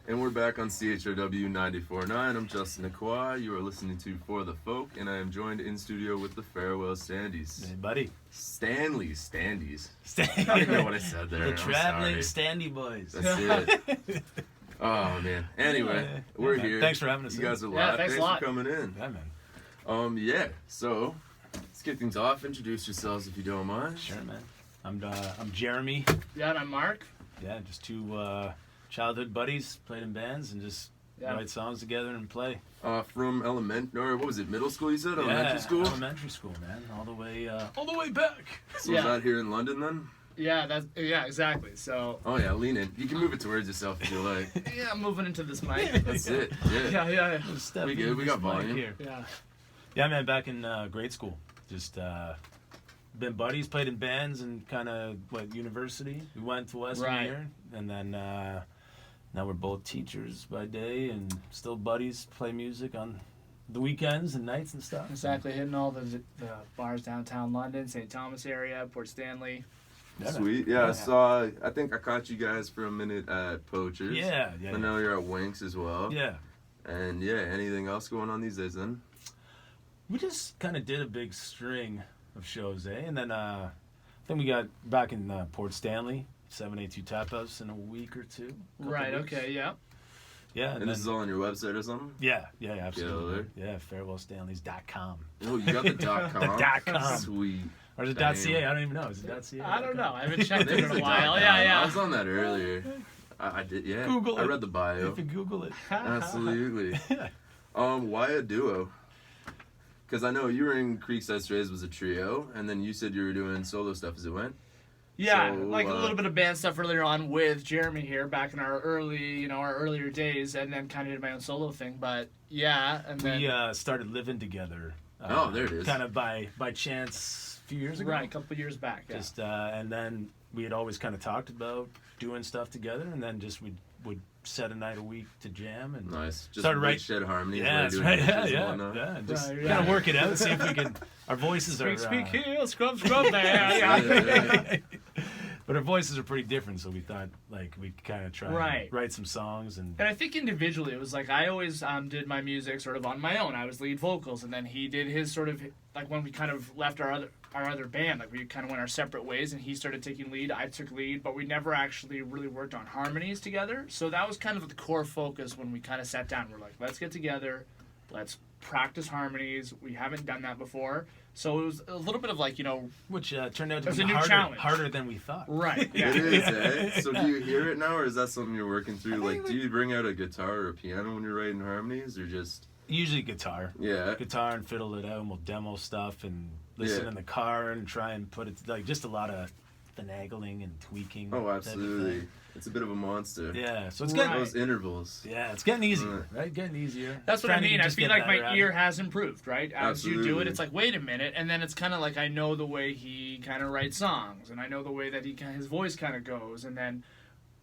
And we're back on CHRW 94.9. I'm Justin Aqua. You are listening to For the Folk, and I am joined in studio with the Farewell Standeys. Hey, buddy. Stanleys. I don't know what I said there. The traveling Standy boys. That's it. Oh, man. Anyway, we're here. Thanks for having us. You guys are live. Yeah, thanks a lot. for coming in. Yeah, man. Yeah. So, let's kick things off. Introduce yourselves if you don't mind. Sure, man. I'm Jeremy. Yeah, and I'm Mark. Yeah, just two childhood buddies, played in bands and just write songs together and play. From what was it, middle school you said? Elementary school? Elementary school, man. All the way back. So is that here in London then? Yeah, exactly. So. Oh yeah, lean in. You can move it towards yourself if you like. Yeah, I'm moving into this mic. That's it. Yeah. Yeah. We good. We got volume here. Yeah. Yeah, man. Back in grade school, just been buddies, played in bands, and kind of university. We went to Western here, and then now we're both teachers by day, and still buddies. Play music on the weekends and nights and stuff. Exactly, hitting all the bars downtown London, St. Thomas area, Port Stanley. Yeah, sweet. Yeah, I think I caught you guys for a minute at Poachers. Yeah. I know you're at Winks as well. Yeah. And anything else going on these days then? We just kind of did a big string of shows, and then I think we got back in Port Stanley, 782 Tap House in a week or two. Right. Weeks. Okay. Yeah. Yeah. And this is all on your website or something? Yeah, absolutely. Yeah, Yeah, farewellstanleys.com. Oh, you got the .com? The .com. Sweet. Or is it .ca? I don't even know. Is it .ca? I don't know. I haven't checked it in a .com. while. Yeah. I was on that earlier. I did, yeah. Google it. I read the bio. If you Google it. Absolutely. Why a duo? Because I know you were in Creekside Strays was a trio, and then you said you were doing solo stuff as it went. Yeah, So, like a little bit of band stuff earlier on with Jeremy here back in our earlier days, and then kind of did my own solo thing. But yeah, and then we started living together. There it is. Kind of by chance a few years ago. Right, a couple years back. Yeah. Just and then we had always kind of talked about doing stuff together, and then just we would set a night a week to jam and nice. Just started writing. Shed harmonies. Yeah, that's right. Yeah. Just kind of work it out, see if we can. Our voices are speak here, scrub there. But our voices are pretty different, so we thought like we'd kind of try and write some songs and I think individually it was like I always did my music sort of on my own. I was lead vocals, and then he did his sort of like when we kind of left our other band, like we kind of went our separate ways, and he started taking lead, I took lead, but we never actually really worked on harmonies together. So that was kind of the core focus when we kind of sat down. We're like, let's get together, let's practice harmonies. We haven't done that before. So it was a little bit of like, which turned out to was be a new challenge. harder than we thought. Right. Yeah. It is, eh? So do you hear it now, or is that something you're working through? Like, do you bring out a guitar or a piano when you're writing harmonies, or just... Usually guitar. Yeah. Guitar and fiddle it out, and we'll demo stuff and listen in the car and try and put it... Like, just a lot of finagling and tweaking. Oh, absolutely. It's a bit of a monster. Yeah, so it's getting... Those intervals. Yeah, it's getting easier, right? Getting easier. That's what I mean. I feel like my ear at has improved, right? As Absolutely. you do it, it's like, wait a minute, and then it's kind of like I know the way he kind of writes songs, and I know the way that his voice kind of goes, and then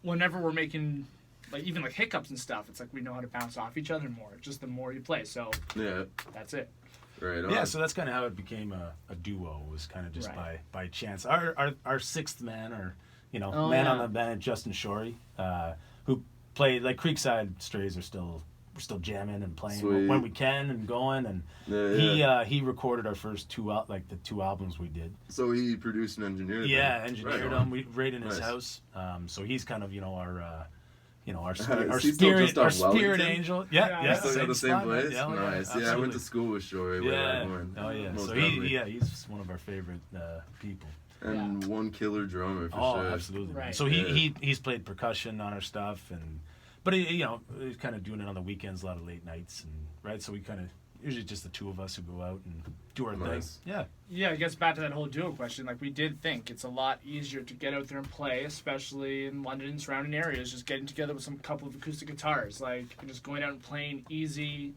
whenever we're making, like, even like hiccups and stuff, it's like we know how to bounce off each other more, just the more you play, so Yeah. that's it. Right on. Yeah, so that's kind of how it became a duo, was kind of just by chance. Our sixth man, or on the band, Justin Shorey, who played like Creekside Strays we're still jamming and playing when we can and going, and he recorded our first two albums we did. So he produced and engineered them. Yeah, engineered them. We right in his Nice. house. So he's kind of our Is he still just off spirit Wellington? angel. Yeah. You still got the same spot, place? man. Nice. Yeah, I went to school with Shorey. Yeah. Most So definitely. he's one of our favorite people. And one killer drummer for Oh, sure. absolutely. Right. So he's played percussion on our stuff, but he's kind of doing it on the weekends, a lot of late nights, and so we kind of usually just the two of us who go out and do our Nice. thing. Yeah. Yeah, it gets back to that whole duo question. Like, we did think it's a lot easier to get out there and play, especially in London and surrounding areas, just getting together with some couple of acoustic guitars, like, and just going out and playing easy,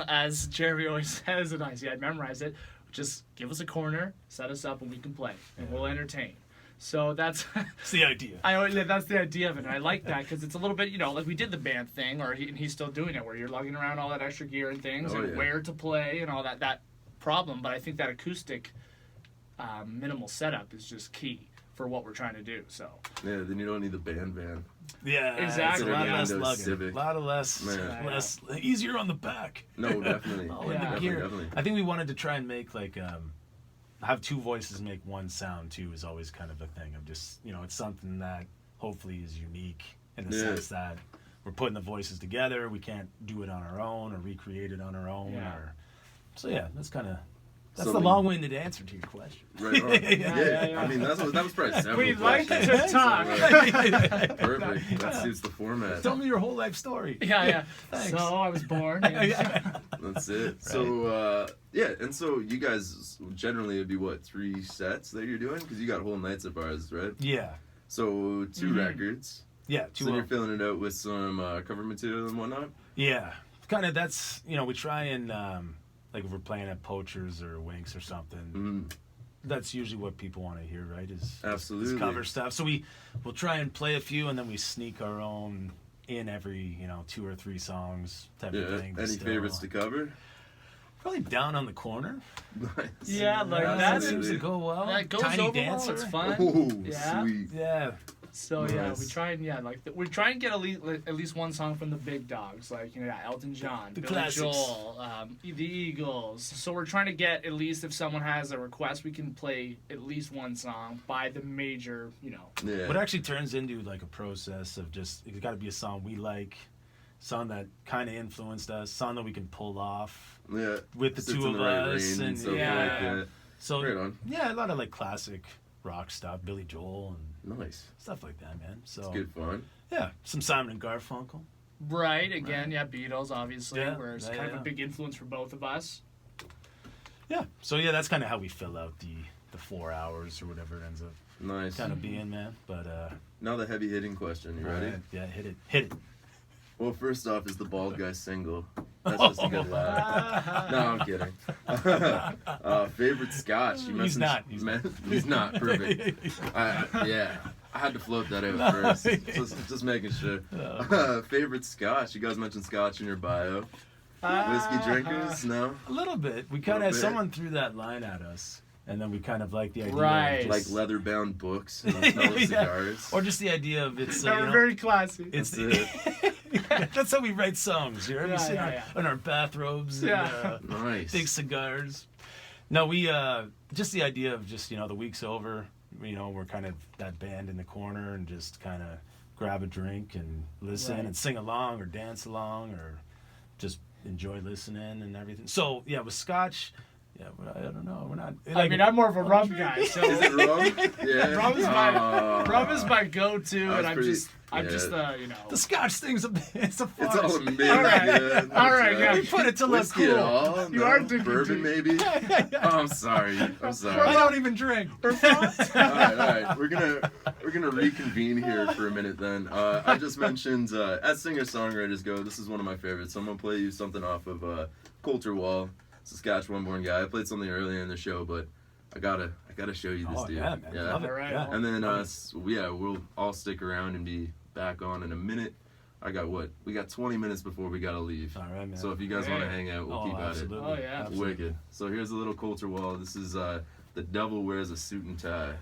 as Jeremy always says, and I'd memorize it, just give us a corner, set us up, and we can play, and we'll entertain. So that's the idea. That's the idea of it, and I like that because it's a little bit, like we did the band thing, and he's still doing it, where you're lugging around all that extra gear and things, where to play and all that problem. But I think that acoustic minimal setup is just key for what we're trying to do. So yeah, then you don't need the band van. Yeah, Exactly. It's a lot Yeah. less Windows lugging. Civic. A lot of less, Man. less easier on the back. No, definitely. All in the Yeah. gear. Definitely. I think we wanted to try and make like have two voices make one sound too is always kind of a thing of just it's something that hopefully is unique in the Yeah. sense that we're putting the voices together. We can't do it on our own or recreate it on our own. Yeah. So yeah, that's the Something- long-winded answer to your question. Right on. Yeah. I mean, that was probably several We'd like questions. to talk. Perfect. That suits the format. Tell me your whole life story. Yeah. Thanks. So I was born. In, That's it. So, and so you guys generally it'd be what, 3 sets that you're doing? Because you got whole nights at bars, right? Yeah. So 2 records. Yeah. So then you're filling it out with some cover material and whatnot? Yeah, kind of. That's we try and like if we're playing at Poachers or Winks or something. That's usually what people want to hear, right? Is Absolutely. cover stuff. So we'll try and play a few, and then we sneak our own in every 2 or 3 songs type of thing. Any favorites to cover? Probably Down on the Corner. Nice. Yeah, like That that seems to Absolutely. go well. that goes Tiny over Dancer. well. It's fun. Oh, Yeah. sweet. Yeah. So yeah, Nice. we try and we try and get at least one song from the big dogs, like Elton John, The Billy classics. Joel, the Eagles. So we're trying to get at least if someone has a request, we can play at least one song by the major, Yeah. What actually turns into like a process of just it's got to be a song we like, song that kind of influenced us, song that we can pull off Yeah. with the Sits two in of the right us, range and stuff yeah. like that. So Right on. yeah, a lot of like classic rock stuff, Billy Joel and Nice. stuff like that, man. So It's good fun. yeah, some Simon and Garfunkel. Right, again, yeah, Beatles, obviously, Yeah, where it's yeah, kind of yeah. a big influence for both of us. Yeah, so yeah, that's kind of how we fill out the 4 hours or whatever it ends up Nice. kind of being, man. But Now the heavy hitting question. You ready? alright, yeah, hit it. Well, first off is the bald guy single. That's just a good laugh. No, I'm kidding. Favorite scotch? You He's mentioned- not. He's not. Perfect. Yeah. I had to float that out first. Just making sure. Favorite scotch? You guys mentioned scotch in your bio. Whiskey drinkers? No? A little bit. We kind Little of bit. someone threw that line at us, and then we kind of like the idea, Right. of Like just, leather bound books and the smell of Yeah. cigars. or just the idea of it's They were very classy. it's That's that's how we write songs. You know, we Yeah, sit yeah, in our bathrobes and Yeah. Nice. big cigars. No, we just the idea of just the week's over. We're kind of that band in the corner and just kind of grab a drink and listen Right. and sing along or dance along or just enjoy listening and everything. So yeah, with scotch, yeah, I don't know. We're not. I mean, I'm more of a rum guy, so Is it rum? Yeah. rum is my go-to, That's and I'm pretty- just yeah. the scotch thing's it's a farce. It's all mid. All right. Yeah, All right, yeah. We put it to look Whiskey cool. at all? You No? are drinking Bourbon, deep. maybe? Oh, I'm sorry. I'm sorry. I don't even drink. all right. We're gonna reconvene here for a minute then. I just mentioned as singer-songwriters go, this is one of my favorites. So I'm gonna play you something off of Coulter Wall, Saskatchewan-born guy. I played something earlier in the show, but I gotta show you this Oh dude. yeah, man. Love it. All right, Yeah. well. And then we'll all stick around and be back on in a minute. We got 20 minutes before we gotta leave. All right, man. So if you guys want to Yeah. hang out, we'll Oh, keep at absolutely. Oh, yeah. it. Wicked. So here's a little Coulter Wall. This is The Devil Wears a Suit and Tie.